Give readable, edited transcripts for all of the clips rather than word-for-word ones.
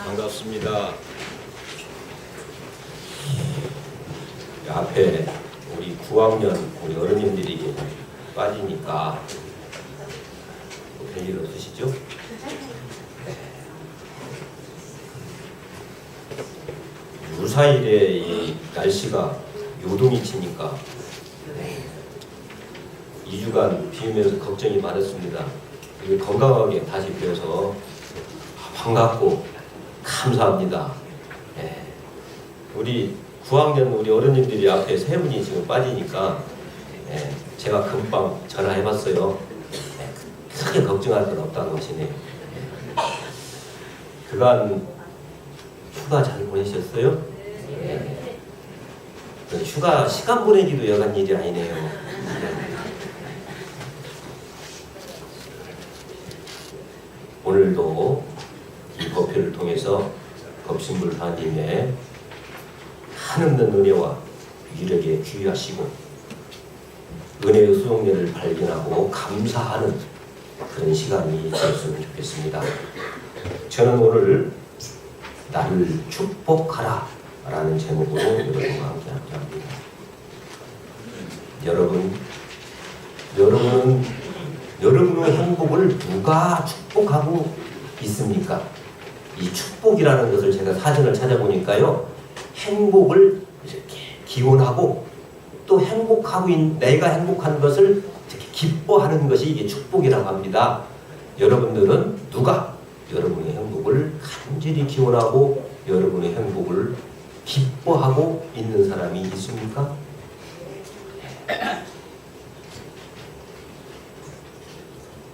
반갑습니다. 앞에 우리 9학년 우리 어른님들이 빠지니까 별일 없으시죠? 네. 유사일에 이 날씨가 요동이 치니까 2주간 비우면서 걱정이 많았습니다. 건강하게 다시 뵈어서 반갑고 감사합니다. 네. 우리 9학년 우리 어른님들이 앞에 세 분이 지금 빠지니까 제가 금방 전화해봤어요. 크게 걱정할 건 없다는 것이네. 그간 휴가 잘 보내셨어요? 네. 휴가 시간 보내기도 여간 일이 아니네요. 오늘도 이 법회를 통해서 법신불 하나님의 한없는 은혜와 위력에 귀하시고 은혜의 수용례를 발견하고 감사하는 그런 시간이 되었으면 좋겠습니다. 저는 오늘 나를 축복하라 라는 제목으로 여러분과 함께 합니다. 여러분의 행복을 누가 축복하고 있습니까? 이 축복이라는 것을 제가 사전을 찾아보니까요, 행복을 이렇게 기원하고 또 내가 행복한 것을 이렇게 기뻐하는 것이 이게 축복이라고 합니다. 여러분들은 누가 여러분의 행복을 간절히 기원하고 여러분의 행복을 기뻐하고 있는 사람이 있습니까?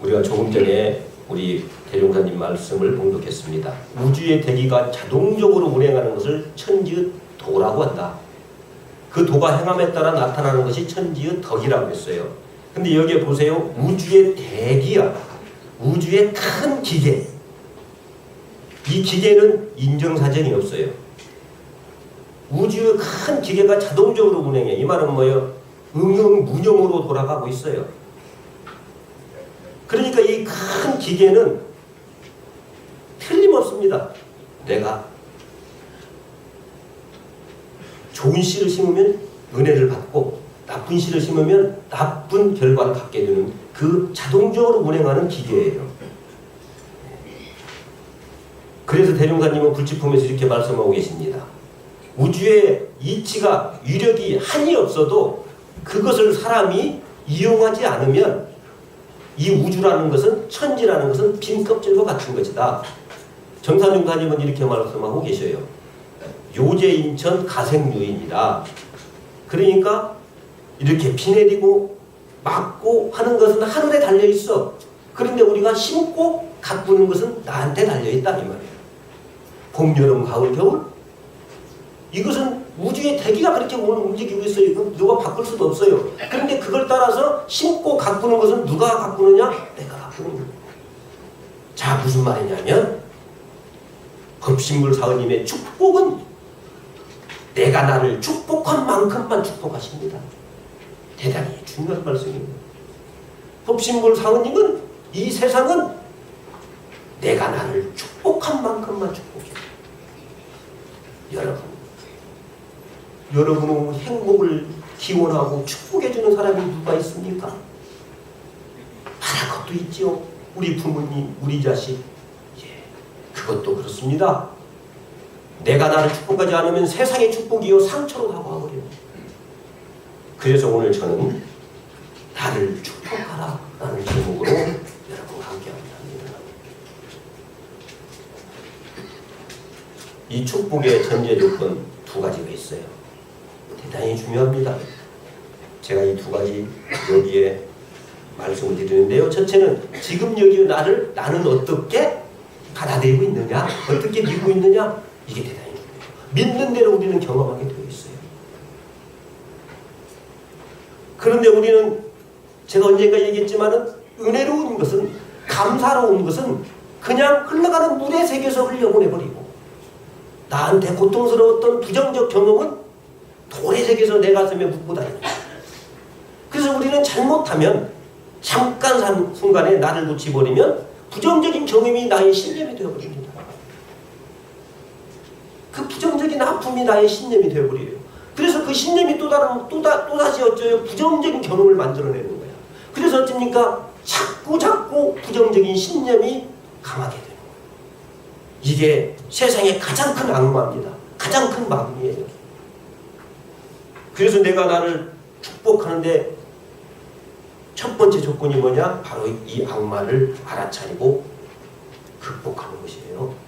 우리가 조금 전에 우리 대종사님 말씀을 봉독했습니다. 우주의 대기가 자동적으로 운행하는 것을 천지의 도라고 한다. 그 도가 행함에 따라 나타나는 것이 천지의 덕이라고 했어요. 근데 여기에 보세요. 우주의 대기야. 우주의 큰 기계. 이 기계는 인정사정이 없어요. 우주의 큰 기계가 자동적으로 운행해. 이 말은 뭐예요? 무념으로 돌아가고 있어요. 그러니까 이 큰 기계는 틀림없습니다. 내가 좋은 씨를 심으면 은혜를 받고 나쁜 씨를 심으면 나쁜 결과를 갖게 되는 그 자동적으로 운행하는 기계예요. 그래서 대종사님은 불치품에서 이렇게 말씀하고 계십니다. 우주의 이치가 위력이 한이 없어도 그것을 사람이 이용하지 않으면 이 우주라는 것은, 천지라는 것은 빈 껍질과 같은 것이다. 정산종사님은 이렇게 말씀하고 계셔요. 요제인천 가생유인이다. 그러니까 이렇게 비 내리고 맞고 하는 것은 하늘에 달려있어. 그런데 우리가 심고 가꾸는 것은 나한테 달려있다 이 말이에요. 봄, 여름, 가을, 겨울, 이것은 우주의 대기가 그렇게 오늘 움직이고 있어요. 이건 누가 바꿀 수도 없어요. 그런데 그걸 따라서 심고 가꾸는 것은 누가 가꾸느냐? 내가 가꾸는 거예요. 자, 무슨 말이냐면 법신불 사은님의 축복은 내가 나를 축복한 만큼만 축복하십니다. 대단히 중요한 말씀입니다. 법신불 사은님은 이 세상은 내가 나를 축복한 만큼만 축복해요. 여러분의 행복을 기원하고 축복해주는 사람이 누가 있습니까? 바랄 것도 있지요. 우리 부모님, 우리 자식. 그것도 그렇습니다. 내가 나를 축복하지 않으면 세상의 축복이요 상처로 다가와버려요. 그래서 오늘 저는 나를 축복하라 라는 제목으로 여러분과 함께합니다. 이 축복의 전제 조건 두 가지가 있어요. 대단히 중요합니다. 제가 이 두 가지 여기에 말씀을 드리는데요. 첫째는 지금 여기 나는 어떻게 받아들이고 있느냐, 어떻게 믿고 있느냐, 이게 대단히 중요해요. 믿는 대로 우리는 경험하게 되어 있어요. 그런데 우리는 제가 언젠가 얘기했지만은 은혜로운 것은, 감사로운 것은 그냥 흘러가는 물의 세계에서 흘려보내버리고 나한테 고통스러웠던 부정적 경험은 돌의 세계에서 내 가슴에 묻고 다니는 거예요. 그래서 우리는 잘못하면 잠깐 순간에 나를 놓치버리면 부정적인 경험이 나의 신념이 되어버립니다. 그 부정적인 아픔이 나의 신념이 되어버려요. 그래서 그 신념이 또다시 어쩌요? 부정적인 경험을 만들어내는 거야. 그래서 어쩝니까? 자꾸 부정적인 신념이 강하게 되는 거예요. 이게 세상의 가장 큰 악마입니다. 가장 큰 마음이에요. 그래서 내가 나를 축복하는데 첫 번째 조건이 뭐냐? 바로 이 악마를 알아차리고 극복하는 것이에요.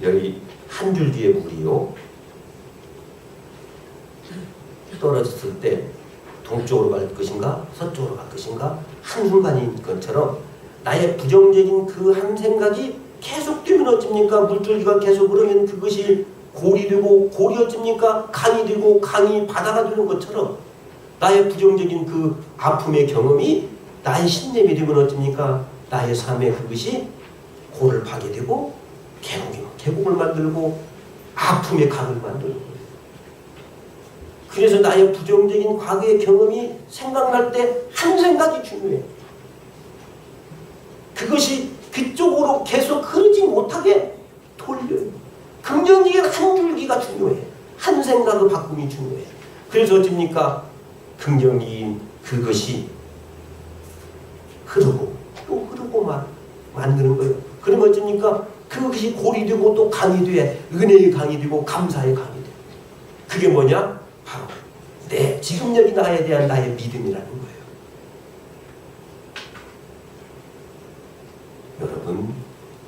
여기 한 줄기의 물이요, 떨어졌을 때 동쪽으로 갈 것인가 서쪽으로 갈 것인가 한순간인 것처럼 나의 부정적인 그 한 생각이 계속 뛰면 어쩝니까? 물줄기가 계속 흐르면 그것이 골이 되고, 골이 어쩝니까? 강이 되고, 강이 바다가 되는 것처럼 나의 부정적인 그 아픔의 경험이 나의 신념이 되면 어쩝니까? 나의 삶에 그것이 골을 파게 되고, 계곡을 만들고, 아픔의 강을 만드는 거예요. 그래서 나의 부정적인 과거의 경험이 생각날 때 한 생각이 중요해. 그것이 그쪽으로 계속 흐르지 못하게 돌려요. 긍정적인 한 줄기가 중요해. 한 생각의 바꿈이 중요해. 그래서 어쩝니까? 긍정적인 그것이 흐르고 또 흐르고 만드는 거예요. 그러면 어쩝니까? 그것이 골이 되고 또 강이 돼. 은혜의 강이 되고 감사의 강이 돼. 그게 뭐냐? 바로 지금 여기 나에 대한 나의 믿음이라는 거예요.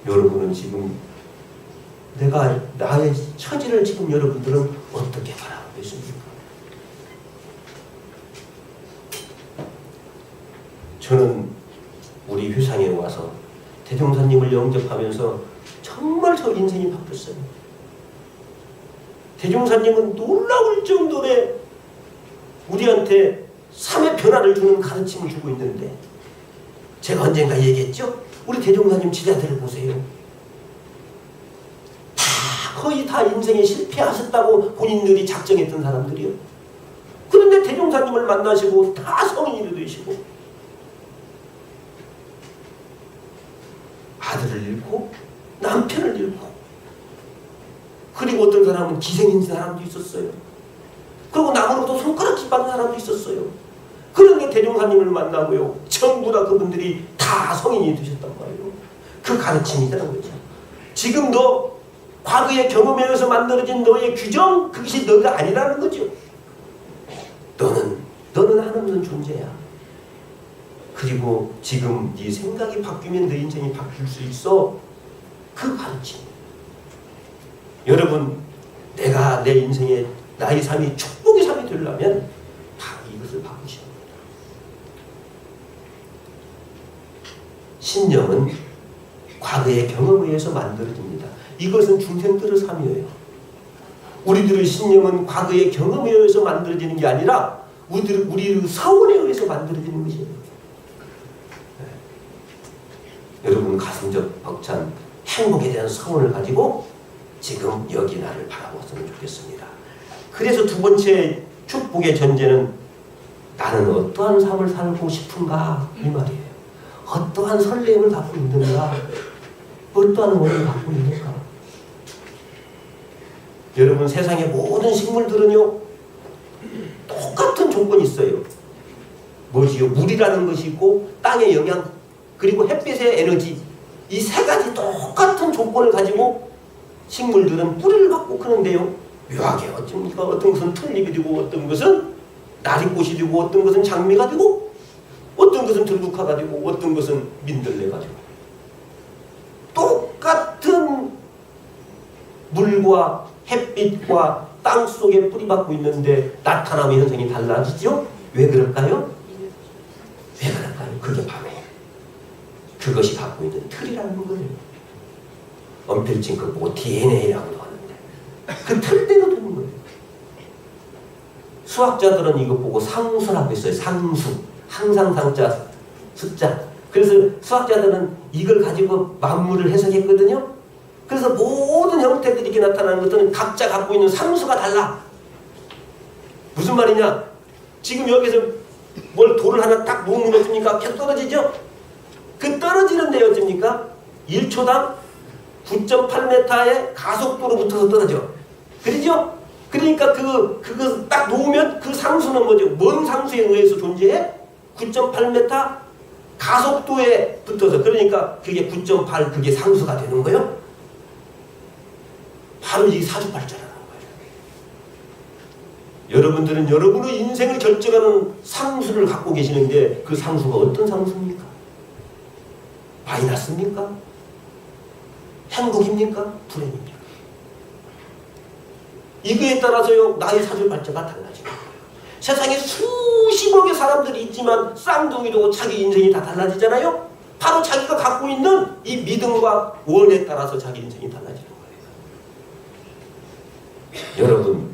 여러분은 지금 나의 처지를 지금 여러분들은 어떻게 바라보고 있습니까? 저는 우리 회상에 와서 대종사님을 영접하면서 정말 저 인생이 바뀌었어요. 대종사님은 놀라울 정도로 우리한테 삶의 변화를 주는 가르침을 주고 있는데, 제가 언젠가 얘기했죠? 우리 대종사님 지자들을 보세요. 거의 다 인생에 실패하셨다고 본인들이 작정했던 사람들이요. 그런데 대종사님을 만나시고 다 성인이 되시고, 아들을 잃고 남편을 잃고, 그리고 어떤 사람은 기생인 사람도 있었어요. 그리고 남으로부터 손가락질 받는 사람도 있었어요. 그런데 대종사님을 만나고요, 전부 다 그분들이 다 성인이 되셨단 말이에요. 그 가르침이라는 거죠. 지금 너 과거의 경험에 의해서 만들어진 너의 규정, 그것이 너가 아니라는 거죠. 너는 한없는 존재야. 그리고 지금 네 생각이 바뀌면 너 인생이 바뀔 수 있어. 그 가르침. 여러분, 내가 내 인생에 나의 삶이 축복의 삶이 되려면 바로 이것을 바꾸셔야 합니다. 신념은 과거의 경험에 의해서 만들어집니다. 이것은 중생들의 삶이에요. 우리들의 신념은 과거의 경험에 의해서 만들어지는 게 아니라 우리의 사원에 의해서 만들어지는 것이에요. 네. 여러분 가슴적 벅찬 행복에 대한 소원을 가지고 지금 여기 나를 바라봤으면 좋겠습니다. 그래서 두 번째 축복의 전제는 나는 어떠한 삶을 살고 싶은가 이 말이에요. 어떠한 설렘을 갖고 있는가, 어떠한 원을 갖고 있는가. 여러분 세상의 모든 식물들은요 똑같은 조건이 있어요. 뭐지요? 물이라는 것이 있고 땅의 영양 그리고 햇빛의 에너지, 이 세 가지 똑같은 조건을 가지고 식물들은 뿌리를 갖고 크는데요, 묘하게 어쩌니까 어떤 것은 튤립이 되고 어떤 것은 나리꽃이 되고 어떤 것은 장미가 되고 어떤 것은 들국화가 되고 어떤 것은 민들레가 되고, 똑같은 물과 햇빛과 땅 속에 뿌리박고 있는데 나타남의 현상이 달라지죠? 왜 그럴까요? 왜 그럴까요? 그게 바로 그것이 갖고 있는 틀이라는 거예요. 엄필진 그거 보고 DNA라고도 하는데 그 틀대로 되는 거예요. 수학자들은 이거 보고 상수라고 했어요. 상수. 항상 상자, 숫자. 그래서 수학자들은 이걸 가지고 만물을 해석했거든요. 그래서 모든 형태들이 이렇게 나타나는 것들은 각자 갖고 있는 상수가 달라. 무슨 말이냐? 지금 여기서 돌을 하나 딱 놓으면 어떻습니까? 계속 떨어지죠? 그 떨어지는 데 어떻습니까? 1초당 9.8m의 가속도로 붙어서 떨어져. 그러죠? 그러니까 그거 딱 놓으면 그 상수는 뭐죠? 뭔 상수에 의해서 존재해? 9.8m 가속도에 붙어서. 그러니까 그게 9.8 그게 상수가 되는 거예요. 바로 이 사주팔자라는 거예요. 여러분들은 여러분의 인생을 결정하는 상수를 갖고 계시는데 그 상수가 어떤 상수입니까? 마이너스입니까? 행복입니까? 불행입니까? 이거에 따라서요 나의 사주팔자가 달라지는 거예요. 세상에 수십억의 사람들이 있지만 쌍둥이도 자기 인생이 다 달라지잖아요. 바로 자기가 갖고 있는 이 믿음과 원에 따라서 자기 인생이 달라지는 거예요.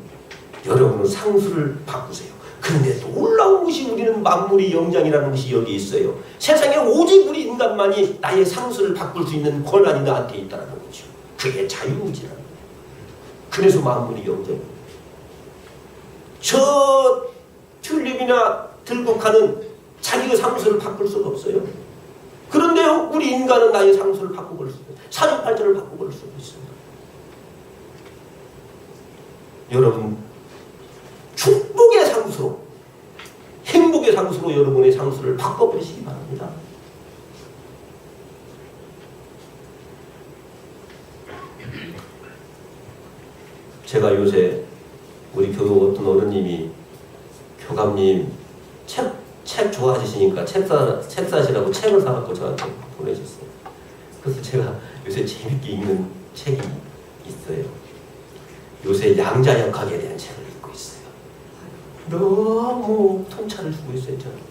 여러분은 상수를 바꾸세요. 그런데 놀라운 것이 우리는 만물의 영장이라는 것이 여기 있어요. 세상에 오직 우리 인간만이 나의 상수를 바꿀 수 있는 권한이 나한테 있다는 거죠. 그게 자유의지라는 거예요. 그래서 만물의 영장입니다. 저 튤립이나 들국화는 자기의 상수를 바꿀 수가 없어요. 그런데 우리 인간은 나의 상수를 바꿔볼 수 있어요. 사주팔자를 바꿔볼 수가 있습니다. 여러분 축복의 상수로 행복의 상수로 여러분의 상수를 바꿔보시기 바랍니다. 제가 요새 우리 교육 어떤 어른님이 교감님 책 좋아하시니까 책 사시라고 책을 사갖고 저한테 보내셨어요. 그래서 제가 요새 재밌게 읽는 책이 있어요. 요새 양자역학에 대한 책을 읽고 있어요. 너무 통찰을 주고 있어요 저한테.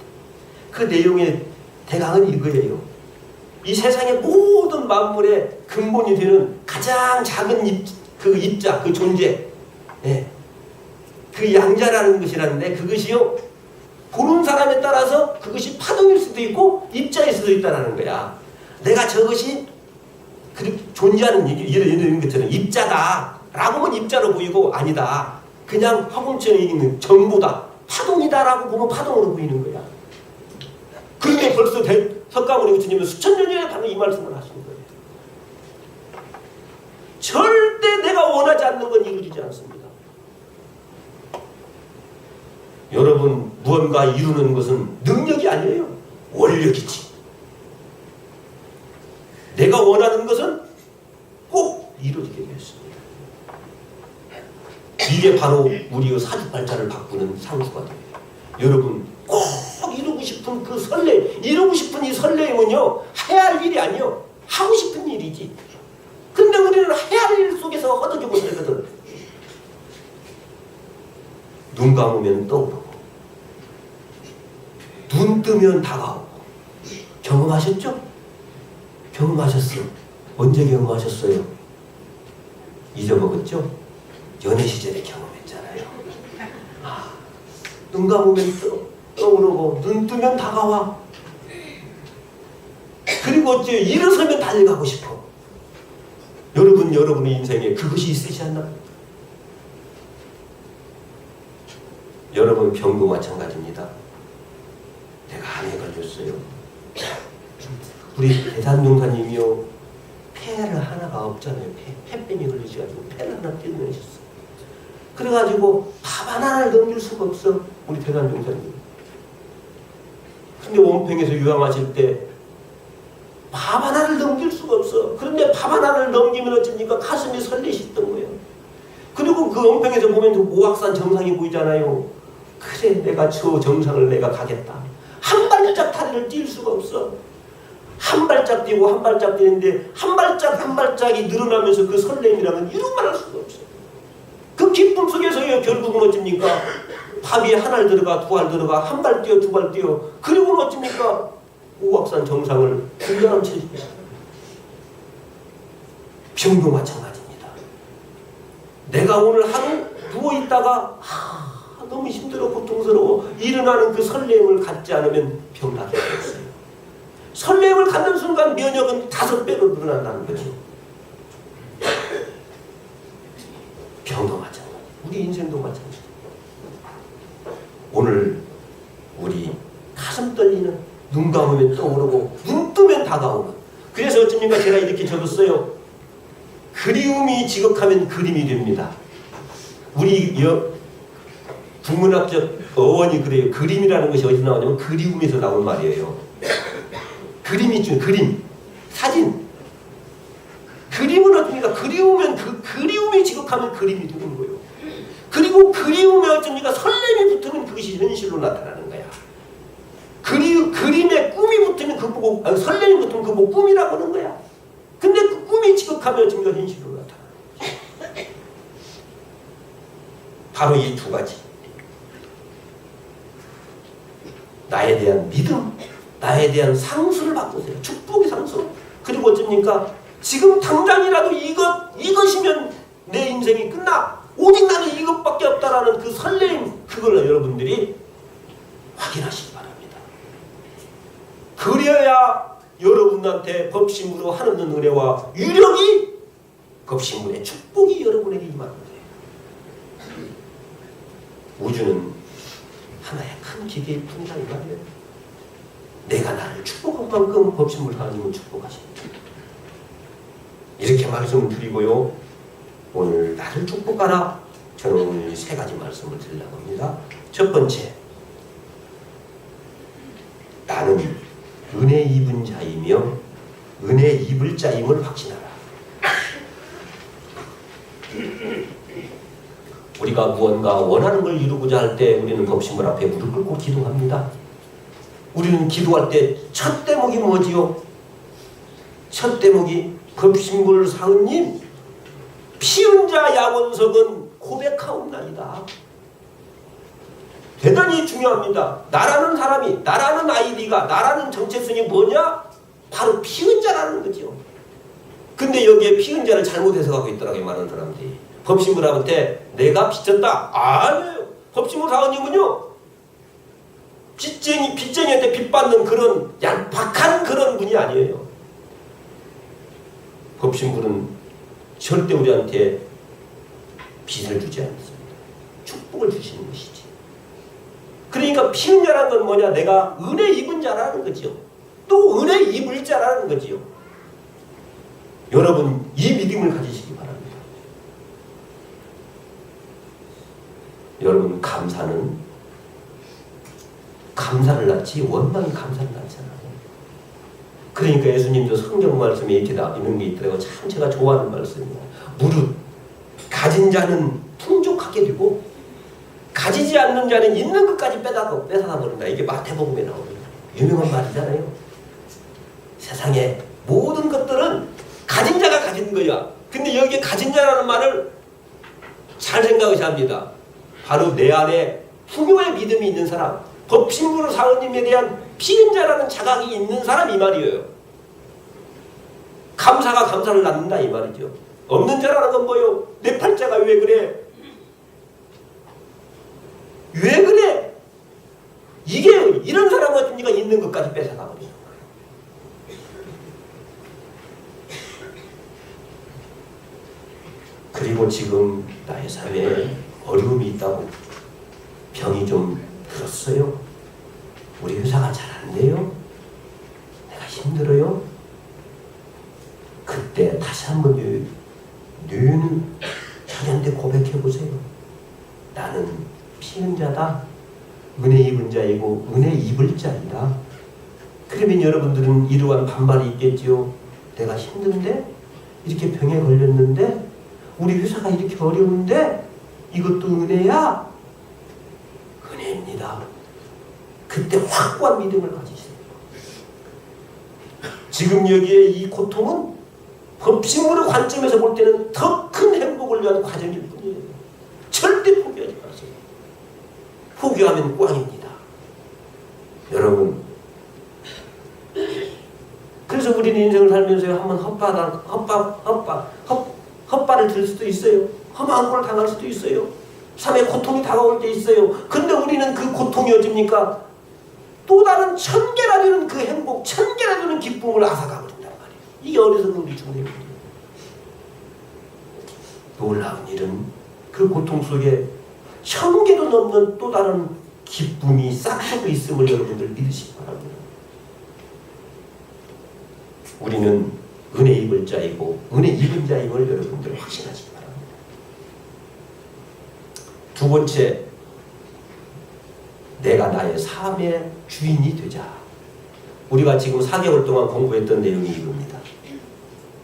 그 내용의 대강은 이거예요. 이 세상의 모든 만물의 근본이 되는 가장 작은 그 입자, 그 존재, 예. 그 양자라는 것이라는데 그것이요 보는 사람에 따라서 그것이 파동일 수도 있고 입자일 수도 있다는 거야. 내가 저것이 그렇게 존재하는 이런 것처럼 입자다 라고 하면 입자로 보이고 아니다 그냥 화공처럼 있는 전부다 파동이다 라고 보면 파동으로 보이는 거야. 그런데 벌써 석가모니 부처님은 수천 년 전에 바로 이 말씀을 하신 거예요. 절대 내가 원하지 않는 건 이루어지지 않습니다. 여러분 무언가 이루는 것은 능력이 아니에요. 원력이지. 내가 원하는 것은 꼭 이루어지게 되었습니다. 이게 바로 우리의 사주팔자를 바꾸는 상수가 돼요. 여러분 꼭 이루고 싶은 그 설레임, 이루고 싶은 이 설레임은요 해야 할 일이 아니요 하고 싶은 일이지. 근데 우리는 해야 할 일 속에서 허덕이고 살거든. 눈 감으면 떠오르고 눈 뜨면 다가오고. 경험하셨죠? 경험하셨어. 언제 경험하셨어요? 잊어먹었죠? 연애 시절에 경험했잖아요. 눈 감으면 떠오르고 눈 뜨면 다가와. 그리고 어째 일어서면 달려가고 싶어. 여러분의 인생에 그것이 있으시 않나? 여러분 병도 마찬가지입니다. 내가 암에 걸렸어요. 우리 대산용사님이요 폐를 하나가 없잖아요. 폐병이 걸리셔가지고 폐를 하나 떼어내셨어. 그래가지고 밥 하나를 넘길 수가 없어. 우리 대산용사님. 근데 원평에서 유양하실 때 밥 하나를 넘길 수가 없어. 그런데 밥 하나를 넘기면 어쩝니까? 가슴이 설레시던 거예요. 그리고 그 원평에서 보면 그 오악산 정상이 보이잖아요. 그래 내가 저 정상을 내가 가겠다. 한 발짝 다리를 뛸 수가 없어. 한 발짝 뛰고 한 발짝 뛰는데 한 발짝 한 발짝이 늘어나면서 그 설렘이라면 이루 말할 수가 없어. 그 기쁨 속에서요 결국은 어쩝니까? 밥이 한 알 들어가 두 알 들어가 한 발 뛰어 두 발 뛰어. 그리고는 어쩝니까? 오악산 정상을 불량한 체질이야. 병도 마찬가지입니다. 내가 오늘 하루 누워있다가 너무 힘들어 고통스러워 일어나는 그 설렘을 갖지 않으면 병나게 되었어요. 설렘을 갖는 순간 면역은 5배로 늘어난다는 거죠. 병도 마찬가지. 우리 인생도 마찬가지. 오늘 우리 가슴 떨리는 눈 감으면 떠오르고 눈 뜨면 다가오는. 그래서 어쩌니까 제가 이렇게 적었어요. 그리움이 지극하면 그림이 됩니다. 우리 국문학적 어원이 그래요. 그림이라는 것이 어디서 나오냐면 그리움에서 나온 말이에요. 그림이 좀 그림, 사진. 그림은 어떻습니까? 그리우면 그리움이 지극하면 그림이 되는 거예요. 그리고 그리움에 어쩝니까? 설렘이 붙으면 그것이 현실로 나타나는 거야. 그림에 꿈이 붙으면 그거 보고 설렘이 붙으면 그거 보고 꿈이라고 하는 거야. 근데 그 꿈이 지극하면 어쩝니까? 현실로 나타나는 거지. 바로 이 두 가지. 나에 대한 믿음, 나에 대한 상수를 바꾸세요. 축복의 상수. 그리고 어쩝니까? 지금 당장이라도 이것이면 내 인생이 끝나. 오직 나는 이것밖에 없다라는 그 설렘, 그걸 여러분들이 확인하시기 바랍니다. 그래야 여러분한테 법신으로 한없는 은혜와 유력이 법신문의 축복이 여러분에게 임하는 거예요. 우주는 하나의 큰 기계일 뿐이다 이 말이에요. 내가 나를 축복한 만큼 법신물 하나님은 축복하십니다. 이렇게 말씀을 드리고요. 오늘 나를 축복하라. 저는 오늘 세 가지 말씀을 드리려고 합니다. 첫 번째, 나는 은혜 입은 자이며 은혜 입을 자임을 확신하라. 우리가 무언가 원하는 걸 이루고자 할 때 우리는 법신물 앞에 무릎 꿇고 기도합니다. 우리는 기도할 때 첫 대목이 뭐지요? 첫 대목이 법신물 사은님 피은자 야원석은 고백하옵나이다. 대단히 중요합니다. 나라는 사람이, 나라는 아이디가, 나라는 정체성이 뭐냐? 바로 피은자라는 거죠. 근데 여기에 피은자를 잘못 해석하고 있더라고요. 많은 사람들이. 법신물한테 내가 빚졌다. 아니에요. 법신물 사원님은요, 빚쟁이한테 빚받는 그런 얄팍한 그런 분이 아니에요. 법신물은 절대 우리한테 빚을 주지 않습니다. 축복을 주시는 것이지. 그러니까 피은자라는 건 뭐냐? 내가 은혜 입은 자라는 거지요. 또 은혜 입을 자라는 거지요. 여러분 이 믿음을 가지시기 바랍니다. 여러분 감사를 낳지 원망이 감사를 낳잖아요. 그러니까 예수님도 성경 말씀에 이렇게 있는 게 있더라고요. 참 제가 좋아하는 말씀이에요. 무릇 가진 자는 풍족하게 되고 가지지 않는 자는 있는 것까지 뺏어다 버린다. 이게 마태복음에 나오는 유명한 말이잖아요. 세상에 모든 것들은 가진 자가 가진 거야. 근데 여기에 가진 자라는 말을 잘 생각하셔야 합니다. 바로 내 안에 풍요의 믿음이 있는 사람, 법신부로 사원님에 대한 피은자라는 자각이 있는 사람 이 말이에요. 감사가 감사를 낳는다 이 말이죠. 없는 자라는 건 뭐요? 내 팔자가 왜 그래? 왜 그래? 이게 이런 사람은 어떻습니까? 있는 것까지 뺏어가 버리는 거예요. 그리고 지금 나의 사회에 어려움이 있다고 병이 좀 들었어요. 우리 회사가 잘 안 돼요. 내가 힘들어요. 그때 다시 한번 너는 자기한테 고백해보세요. 나는 피은자다. 은혜 입은 자이고 은혜 입을 자이다. 그러면 여러분들은 이러한 반발이 있겠지요. 내가 힘든데? 이렇게 병에 걸렸는데? 우리 회사가 이렇게 어려운데? 이것도 은혜야? 은혜입니다. 그때 확고한 믿음을 가지세요. 지금 여기에 이 고통은 법신물의 관점에서 볼 때는 더 큰 행복을 위한 과정일 뿐이에요. 절대 포기하지 마세요. 포기하면 꽝입니다. 여러분, 그래서 우리는 인생을 살면서 한번 헛발을 들 수도 있어요. 험한 걸 당할 수도 있어요. 삶의 고통이 다가올 때 있어요. 근데 우리는 그 고통이 어딥니까? 또 다른 1000개나 되는 그 행복, 1000개나 되는 기쁨을 앗아가버린단 말이에요. 이게 어리석은 우리 중생입니다. 놀라운 일은 그 고통 속에 1000개도 넘는 또 다른 기쁨이 싹트고 있음을 여러분들 믿으시기 바랍니다. 우리는 은혜 입을 자이고 은혜 입은 자임을 여러분들 확신하시기 바랍니다. 두 번째, 내가 나의 삶의 주인이 되자. 우리가 지금 4개월 동안 공부했던 내용이 이겁니다.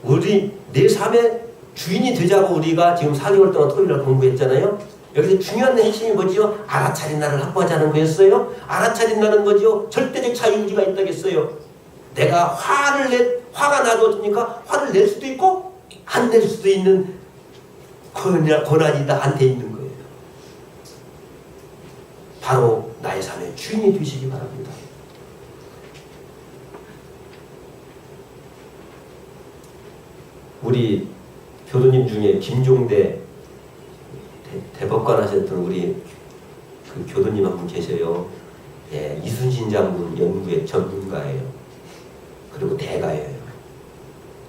우리 내 삶의 주인이 되자고 우리가 지금 4개월 동안 토요일날 공부했잖아요. 여기서 중요한 핵심이 뭐지요? 알아차린 나를 확보하자는 거였어요. 알아차린 나는 뭐지요? 절대적 자유의지가 있다겠어요. 내가 화가 나도 어떻습니까? 화를 낼 수도 있고 안 낼 수도 있는 권한이 나한테 있는 거예요. 바로 나의 삶의 주인이 되시기 바랍니다. 우리 교도님 중에 김종대 대법관 하셨던 우리 그 교도님 한 분 계셔요. 예, 이순신 장군 연구의 전문가예요. 그리고 대가예요.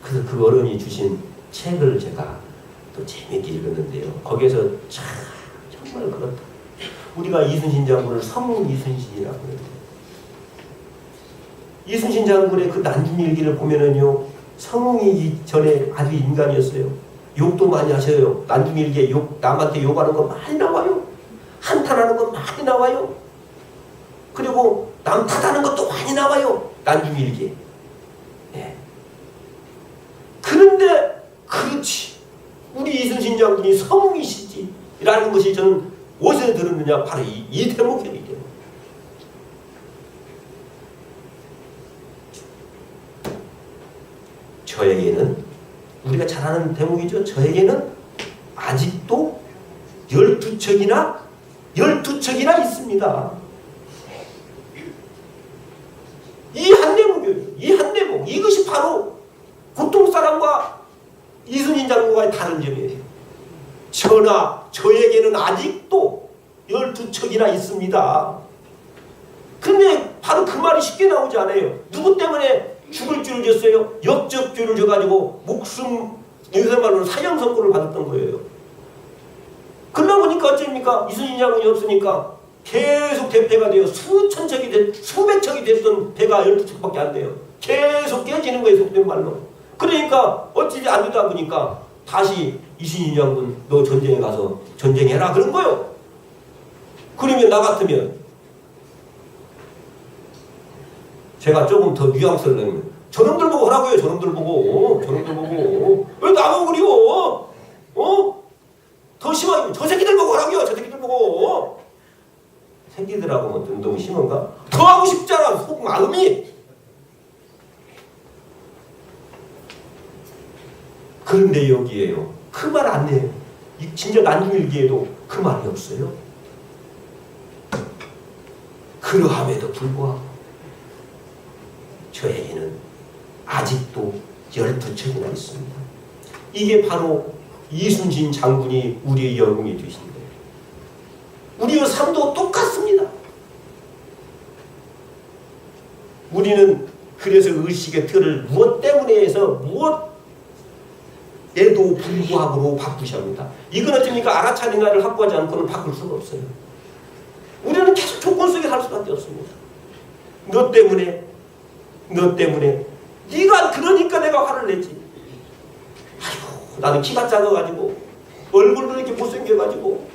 그래서 그 어른이 주신 책을 제가 또 재미있게 읽었는데요. 거기에서 참 정말 그렇다. 우리가 이순신 장군을 성운 이순신이라고 그래요. 이순신 장군의 그 난중일기를 보면은요, 성웅이기 전에 아주 인간이었어요. 욕도 많이 하셔요. 난중일기에 남한테 욕하는 거 많이 나와요. 한탄하는 거 많이 나와요. 그리고 남 탓하는 것도 많이 나와요. 난중일기에. 예. 그런데 그렇지. 우리 이순신 장군이 성웅이시지 라는 것이 저는 어디서 들었느냐? 바로 이 대목이에요. 저에게는, 우리가 잘 아는 대목이죠. 저에게는 아직도 12척이나 있습니다. 이 한 대목이에요. 이 한 대목. 이것이 바로 보통 사람과 이순신 장군과의 다른 점이에요. 전하, 저에게는 아직도 12척이나 있습니다. 근데 바로 그 말이 쉽게 나오지 않아요. 누구 때문에 죽을 줄을 졌어요? 역적줄을 져가지고 목숨, 요새 말로는 사형 선고를 받았던 거예요. 그러다 보니까 어쩝니까? 이순신 장군이 없으니까 계속 대패가 돼요. 수천 척이 수백 척이 됐던 배가 12척밖에 안 돼요. 계속 깨지는 거예요, 속된 말로. 그러니까 어찌지 안 되다 보니까 다시 이순신 장군 너 전쟁에 가서 전쟁해라 그런 거예요. 그러면 나 같으면 제가 조금 더 뉘앙스를 내면 저놈들 보고 하라고요. 저놈들 보고. 왜 나보고 그리워? 더 심하게 저 새끼들 보고 하라고요. 저 새끼들 보고. 새끼들하고 좀 너무 심한가? 더 하고 싶잖아. 속 마음이. 그런데 여기에요. 그 말 안 해요. 진짜 난중일기에도 그 말이 없어요. 그러함에도 불구하고 저에게는 아직도 12척이나 있습니다. 이게 바로 이순신 장군이 우리의 영웅이 되신 거예요. 우리의 삶도 똑같습니다. 우리는 그래서 의식의 틀을 무엇 때문에 해서 무엇에도 불구하고로 바꾸셔야 합니다. 이건 어떻습니까? 알아차린 나를 확보하지 않고는 바꿀 수가 없어요. 우리는 계속 조건 속에 살 수밖에 없습니다. 너 때문에 네가 그러니까 내가 화를 내지. 아이고, 나는 키가 작아가지고 얼굴도 이렇게 못생겨가지고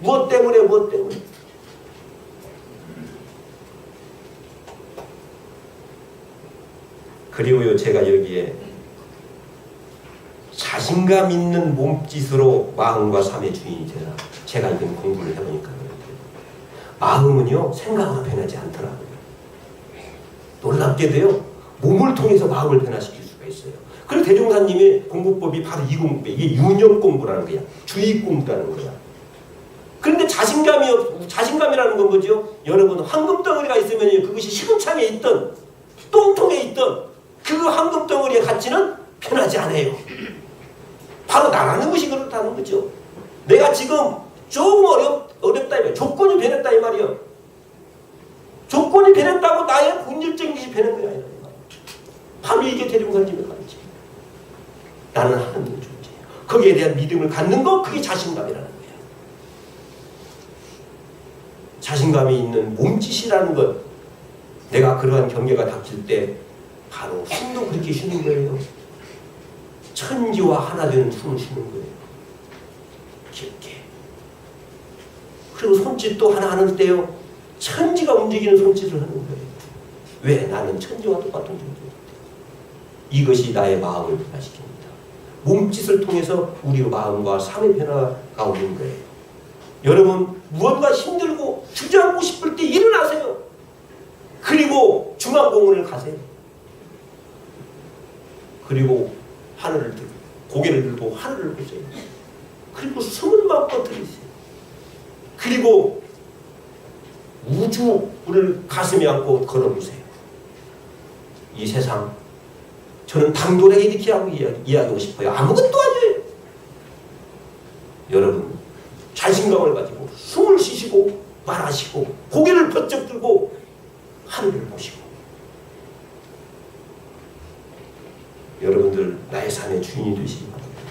무엇 때문에 그리고요, 제가 여기에 자신감 있는 몸짓으로 마음과 삶의 주인이 되라. 제가 이건 공부를 해보니까 그래요. 마음은요, 생각으로 변하지 않더라고요. 놀랍게도요, 몸을 통해서 마음을 변화시킬 수가 있어요. 그래서 대종사님의 공부법이 바로 이 공부법, 이게 유념 공부라는 거야. 주의 공부라는 거야. 그런데 자신감이라는 건 뭐죠? 여러분, 황금덩어리가 있으면 그것이 시궁창에 있던 똥통에 있던 그 황금덩어리의 가치는 변하지 않아요. 바로 나라는 것이 그렇다는 거죠. 내가 지금 조금 어렵다 이 말이야. 조건이 변했다 이 말이야. 조건이 변했다고 나의 본질적인 것이 변한 거야. 바로 이게 대종사님의 가르침입니다. 나는 하나님의 존재예요. 거기에 대한 믿음을 갖는 거, 그게 자신감이라는 거예요. 자신감이 있는 몸짓이라는 것, 내가 그러한 경계가 닥칠 때 바로 숨도 그렇게 쉬는 거예요. 천지와 하나 되는 숨을 쉬는 거예요. 깊게. 그리고 손짓도 하나 하는 때요. 천지가 움직이는 손짓을 하는 거예요. 왜? 나는 천지와 똑같은 존재다. 이것이 나의 마음을 변화시킵니다. 몸짓을 통해서 우리 마음과 삶의 변화가 오는 거예요. 여러분, 무언가 힘들고 주저앉고 싶을 때 일어나세요. 그리고 중앙공원을 가세요. 그리고 하늘을 들고 고개를 들고 하늘을 보세요. 그리고 숨을 마음껏 들이세요. 그리고 우주를 가슴에 안고 걸어보세요. 이 세상, 저는 당돌하게 이렇게 하고 이야기하고 싶어요. 아무것도 아니에요. 여러분, 자신감을 가지고 숨을 쉬시고 말하시고 고개를 번쩍 들고 하늘을 보시고, 여러분들 나의 삶의 주인이 되시기 바랍니다.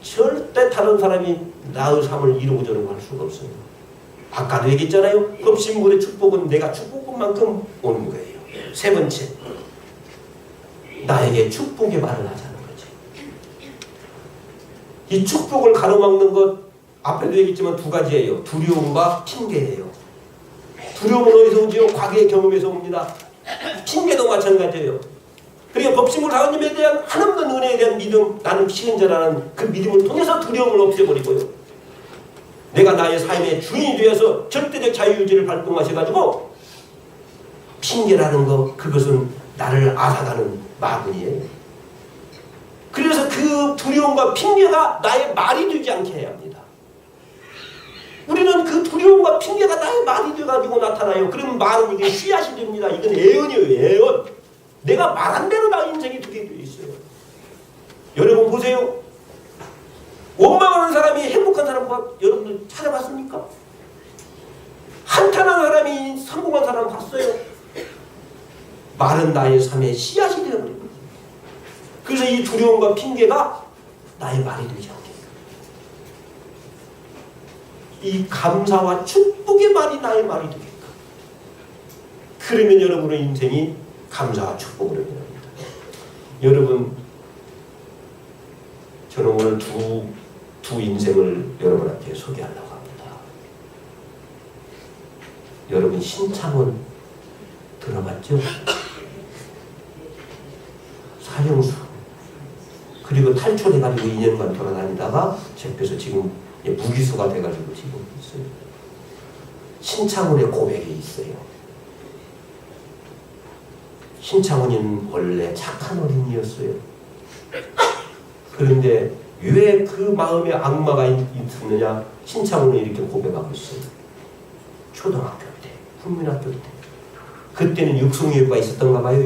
절대 다른 사람이 나의 삶을 이루고저루고 할 수가 없어요. 아까도 얘기했잖아요. 흡신물의 축복은 내가 축복한 만큼 오는 거예요. 세 번째, 나에게 축복의 말을 하자는 거죠. 이 축복을 가로막는 것, 앞에도 얘기했지만 두 가지예요. 두려움과 핑계예요. 두려움은 어디서 오지요? 과거의 경험에서 옵니다. 핑계도 마찬가지예요. 그러니까 법신물 하나님에 대한 한없는 은혜에 대한 믿음, 나는 피신자라는 그 믿음을 통해서 두려움을 없애버리고요. 내가 나의 삶의 주인이 되어서 절대적 자유의지를 발동하셔가지고 핑계라는 것, 그것은 나를 앗아가는 마군이에요. 그래서 그 두려움과 핑계가 나의 말이 되지 않게 해야 합니다. 우리는 그 두려움과 핑계가 나의 말이 돼가지고 나타나요. 그러면 말은 이게 씨앗이 됩니다. 이건 애언이에요. 애언. 내가 말한 대로 나 인생이 되게 되어 있어요. 여러분 보세요. 원망하는 사람이 행복한 사람 여러분들 찾아봤습니까? 한탄한 사람이 성공한 사람 봤어요? 말은 나의 삶의 씨앗이 되어버린 거예요. 그래서 이 두려움과 핑계가 나의 말이 되지 않게, 이 감사와 축복의 말이 나의 말이 되게끔, 그러면 여러분의 인생이 감사와 축복으로 변합니다. 여러분, 저는 오늘 두 인생을 여러분한테 소개하려고 합니다. 여러분, 신창원 들어봤죠? 사형수, 그리고 탈출해가지고 2년간 돌아다니다가 잡혀서 지금 무기수가 돼가지고 지금 있어요. 신창원의 고백이 있어요. 신창원이는 원래 착한 어린이였어요. 그런데 왜 그 마음에 악마가 있었느냐? 신창원이 이렇게 고백하고 있어요. 초등학교 때, 국민학교 때. 그때는 육송예배가 있었던가 봐요.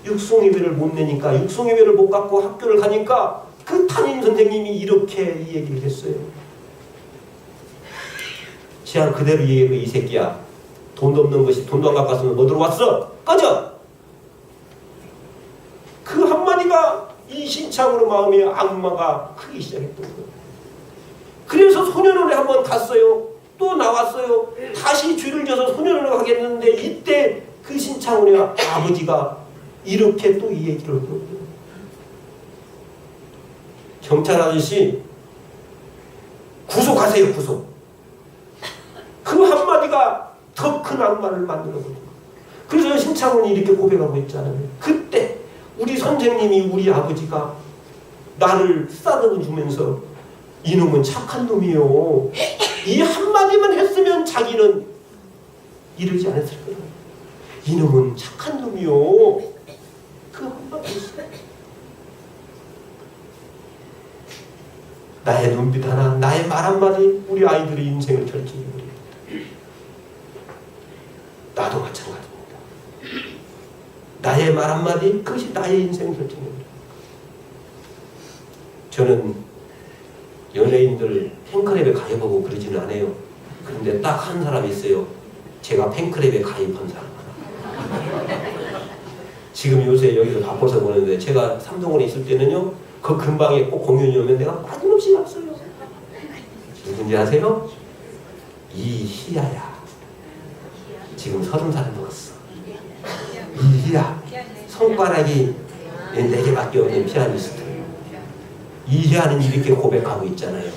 육송예배를 못 내니까, 육송예배를 못 갖고 학교를 가니까 그 담임 선생님이 이렇게 이 얘기를 했어요. 제가 그대로 얘기해도, 이 새끼야, 돈도 없는 것이, 돈도 안 갖고 왔으면 뭐 들어왔어? 꺼져! 그 한마디가 이 신창으로 마음에 악마가 크기 시작했던 거예요. 그래서 소년원에 한번 갔어요. 또 나왔어요. 다시 죄를 져서 소년원에 가겠는데, 이때 그 신창원의 아버지가 이렇게 또 이 얘기를 하더라고요. 경찰 아저씨, 구속하세요, 구속. 그 한마디가 더 큰 악마를 만들어버린 거예요. 그래서 신창원이 이렇게 고백하고 있잖아요. 그때 우리 선생님이, 우리 아버지가 나를 쓰다듬어 주면서 이놈은 착한 놈이요, 이 한마디만 했으면 자기는 이러지 않았을 거예요. 이놈은 착한 놈이요, 그 한마디 했어요. 나의 눈빛 하나, 나의 말 한마디, 우리 아이들의 인생을 결정해버립니다. 나도 마찬가지입니다. 나의 말 한마디, 그것이 나의 인생을 결정해버립니다. 저는 연예인들 팬클럽에 가입하고 그러지는 않아요. 그런데 딱 한 사람이 있어요. 제가 팬클럽에 가입한 사람 하나. 지금 요새 여기서 바빠서 보는데, 제가 삼동원에 있을 때는요, 그 근방에 꼭 공연이 오면 내가 빠짐없이 갔어요. 누군지 아세요? 이희야야. 지금 30살 먹었어. 이희야. 손가락이 4개밖에 없는 피아니스트. 이해하는 이렇게 고백하고 있잖아요.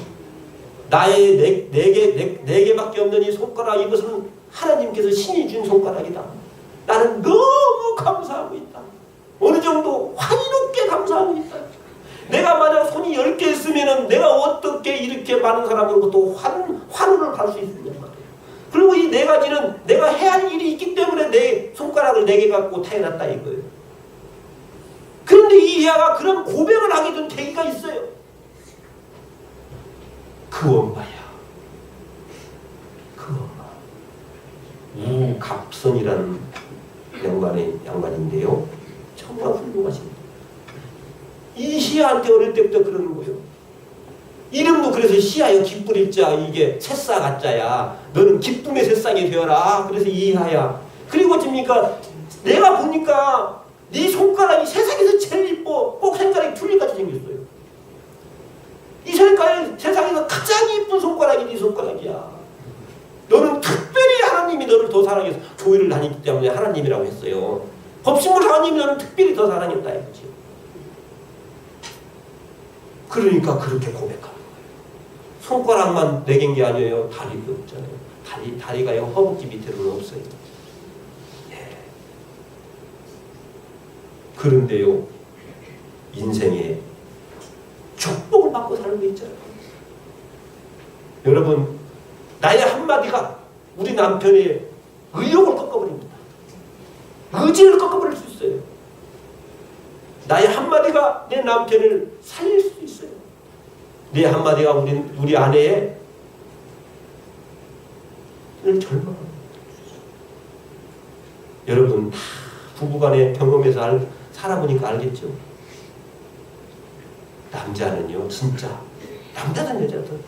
나의 네 개밖에 없는 이 손가락, 이것은 하나님께서 신이 준 손가락이다. 나는 너무 감사하고 있다. 어느 정도 환희롭게 감사하고 있다. 내가 만약 손이 10개 있으면 내가 어떻게 이렇게 많은 사람으로부터 환호를 갈 수 있느냐 말이에요. 그리고 이 네 가지는 내가 해야 할 일이 있기 때문에 내 손가락을 4개 갖고 태어났다 이거예요. 그런데 이 이하가 그런 고백을 하게 된 계기가 있어요. 그 엄마야. 그 엄마. 우갑선이라는 양반인데요. 정말 훌륭하십니다. 이 시아한테 어릴 때부터 그러는 거예요. 이름도 그래서 시아여 기쁠 자, 이게 새싹 가짜야. 너는 기쁨의 새싹이 되어라. 그래서 이하야. 그리고 어쩝니까? 내가 보니까 네 손가락이 세상에서 제일 이뻐. 꼭 손가락이 둘리같이 생겼어요. 이 세상에서 가장 이쁜 손가락이 네 손가락이야. 너는 특별히 하나님이 너를 더 사랑해서 교회를 다니기 때문에 하나님이라고 했어요. 법신물 하나님이 너를 특별히 더 사랑했다 이거지. 그러니까 그렇게 고백하는 거예요. 손가락만 4개인 게 아니에요. 다리도 없잖아요. 다리가요 허벅지 밑에는 없어요. 예. 그런데요, 인생에 축복을 받고 살고 있잖아요. 여러분, 나의 한마디가 우리 남편의 의욕을 꺾어버립니다. 의지를 꺾어버릴 수 있어요. 나의 한마디가 내 남편을 살릴 수 있어요. 내 한마디가 우리 아내의 절망합니다. 여러분, 부부간의 경험에서 살아보니까 알겠죠? 남자는요, 진짜 남자든 여자든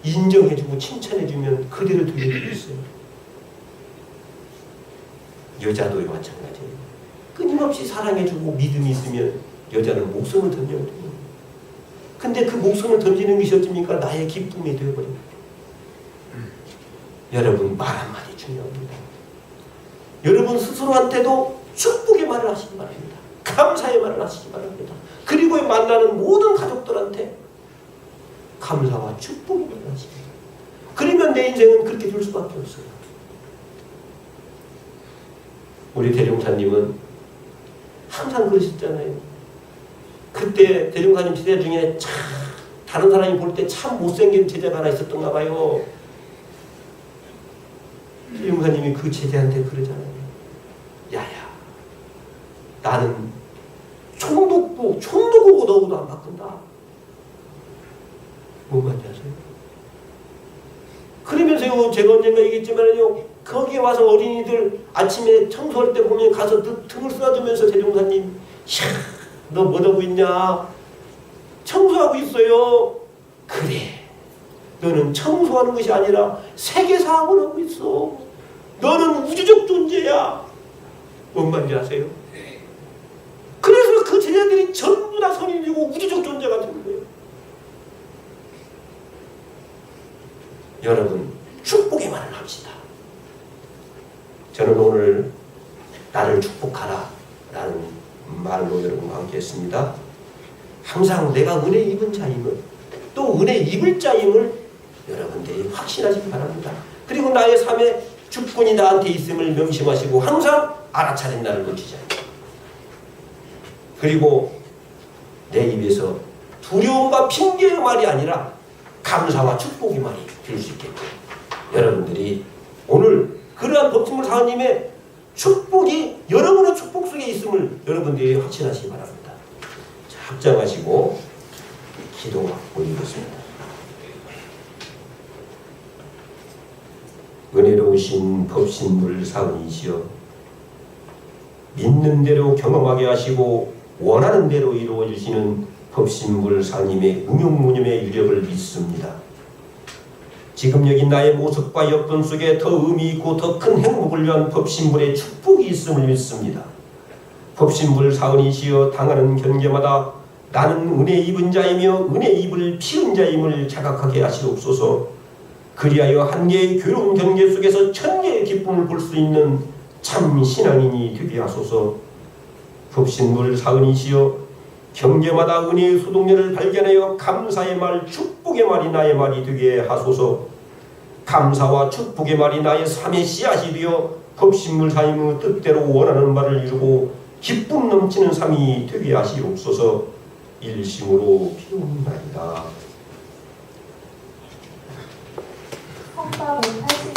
인정해주고 칭찬해주면 그대로 들려주고 있어요. 여자도 마찬가지예요. 끊임없이 사랑해주고 믿음이 있으면 여자는 목숨을 던져버려요. 근데 그 목숨을 던지는 것이 어찌입니까? 나의 기쁨이 되어버립니다. 여러분, 말 한마디 중요합니다. 여러분 스스로한테도 축복의 말을 하시기 바랍니다. 감사의 말을 하시기 바랍니다. 그리고 만나는 모든 가족들한테 감사와 축복의 말을 하시기 바랍니다. 그러면 내 인생은 그렇게 될 수밖에 없어요. 우리 대종사님은 항상 그러셨잖아요. 그때 대종사님 제자 중에 참 다른 사람이 볼 때 참 못생긴 제자가 하나 있었던가 봐요. 대종사님이 그 제자한테 그러잖아요. 야야, 나는 총도 보고 너보다 안 바꾼다. 뭔 말인지 아세요? 그러면서요, 제가 언젠가 얘기했지만요, 거기에 와서 어린이들 아침에 청소할 때 보면 가서 등을 쓸어주면서 대종사님, 이야, 너 뭐하고 있냐? 청소하고 있어요. 그래, 너는 청소하는 것이 아니라 세계사학을 하고 있어. 너는 우주적 존재야. 뭔 말인지 아세요? 그래서 그 제자들이 전부 다 성인이고 우주적 존재가 되는 거예요. 여러분, 축복의 말을 합시다. 저는 오늘 나를 축복하라 라는 말로 여러분과 함께 했습니다. 항상 내가 은혜 입은 자임을, 또 은혜 입을 자임을 여러분들이 확신하시기 바랍니다. 그리고 나의 삶에 주권이 나한테 있음을 명심하시고 항상 알아차린 나를 놓치지 않고, 그리고 내 입에서 두려움과 핑계의 말이 아니라 감사와 축복의 말이 될 수 있겠고, 여러분들이 오늘 그러한 법진물 사모님의 축복이 여러분의 축복 속에 있음을 여러분들이 확신하시기 바랍니다. 자, 합장하시고 기도 올리겠습니다. 은혜로우신 법신물 사모이시여, 믿는 대로 경험하게 하시고 원하는 대로 이루어 주시는 법신물 사님의 응용무념의 유력을 믿습니다. 지금 여기 나의 모습과 여건 속에 더 의미 있고 더 큰 행복을 위한 법신물의 축복이 있음을 믿습니다. 법신물 사은이시여, 당하는 경계마다 나는 은혜 입은 자이며 은혜 입을 피운 자임을 자각하게 하시옵소서. 그리하여 한 개의 괴로운 경계 속에서 천 개의 기쁨을 볼 수 있는 참 신앙인이 되게 하소서. 법신물 사은이시여, 경계마다 은혜의 소동력을 발견하여 감사의 말, 축복의 말이 나의 말이 되게 하소서. 감사와 축복의 말이 나의 삶의 씨앗이 되어 법신물 삶의 뜻대로 원하는 말을 이루고 기쁨 넘치는 삶이 되게 하시옵소서. 일심으로 비옵나이다. 성가 182